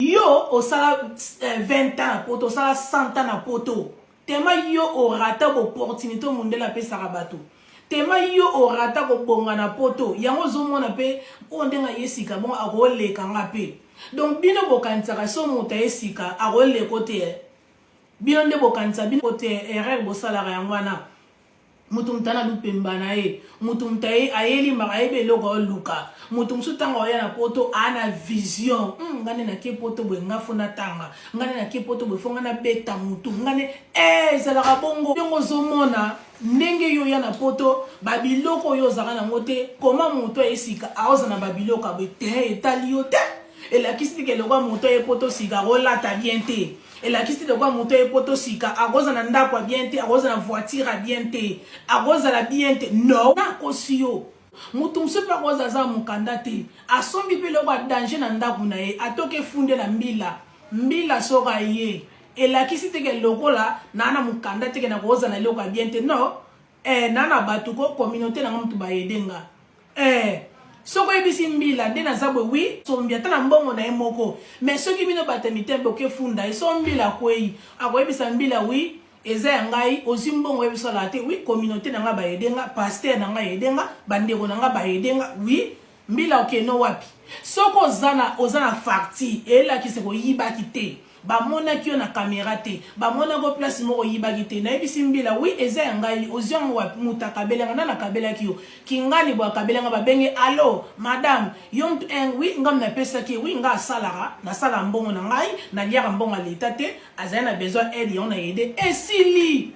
Yo osala 20 ans na poto, osala 100 ans na poto. Tema yo orata opportunité monde la pe sarabato. Tema yo orata ko bonga na poto. Yango zomona pe ondenga yesika bon arole kanga pe. Donc bino bokantsaka so muta yesika arole côté. Bino nde bokansa bino côté erreur bosala yangwana. Mutumtana lupemba na ye. Mutumtaye ayeli maraebe logo luka. Mutumsutanga oya na poto ana vision. Ngane na ke poto bwe ngafuna tanga. Ngane na ke poto bwe fonga na beta mutu. Ngane zala bongo. Yongo zomona ndenge yo ya na poto babiloko yo zaka na ngote koma muto esika aoza na babiloko abwe te etalio te. La kisi ke lokwa muto e poto sika rola ta bien te. La kisi lokwa muto e poto sika agoza na ndako bien te, agoza na voiture bien te, agoza la bien te. No, na kosio. Mutu msepa agoza za mukanda te. Asombi pe lokwa danger na ndako na ye, atoke funde na mbila. Mbila soka ye. La kisi ke lokola nana mukanda te ke na agoza na lokwa bien te. No, nana batuko communauté na mtu ba yedenga. Soko ebisi mbila nde na zabwe wi sombia tana mbongo na emoko mais soki bino batamitembe oke funda esombila kwei akoyebisa mbila wi eza ya ngai ozi mbongo ebisala te wi communauté na nga bayedenga pasteur na nga yedenga bandeko na nga bayedenga wi mbila okeno wapi soko ozana farti elakise koyibaki te bamonaki yo na caméra te bamonaki ko place moko yibaki te na ebisi mbila wi eza ya ngai oziango wapi muta kabelenga na kabelaki yo kingani bwa kabelenga babenge allo madame yo wi ngam na pesa ki wi nga salara na sala mbongo na ngai na liaka mbongo leta te azana na besoin aide yo na yede esili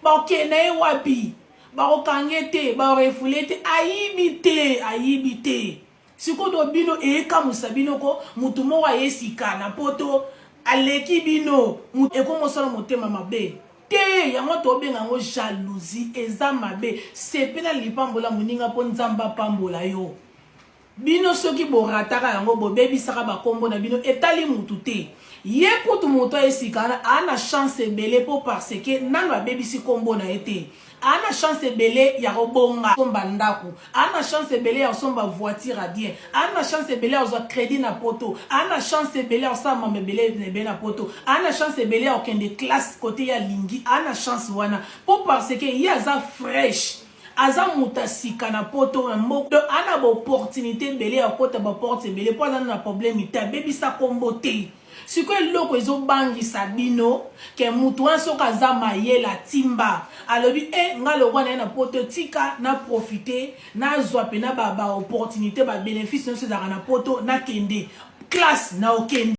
boke na wapi ba okangete ba refulete ayibi te siko do bino eka musabino ko mutu mo wa yesika na poto aleki bino ekomosala motema mabe te yango tobenga ngo jalousie eza mabe sepela lipambola muninga po nzamba pambola yo bino soki borataka yango bobebisaka bakombo na bino etali mutu te ye kutu moto esika ana chance ebele po parce que nano abebisi kombo na ete ana chance ebele ya robonga somba ndaku ana chance ebele ya somba voiture bien ana chance ebele ya zo crédit na poto ana chance ebele ya sama mebele na poto ana chance ebele ya okende classe côté ya lingi ana chance wana po parce que ya za fresh aza mutasika na poto na mboko ana ba opportunité bele ya kota ba porte bele po azana na problème ita bebisa kombo te siko eloko ezobangisa bino ke mutu wana soki aza mayela timba alobi ngalo wana na poto tika na profiter nazwa pe na ba opportunité ba bénéfice nyonso ezalaka na poto nakende classe na okende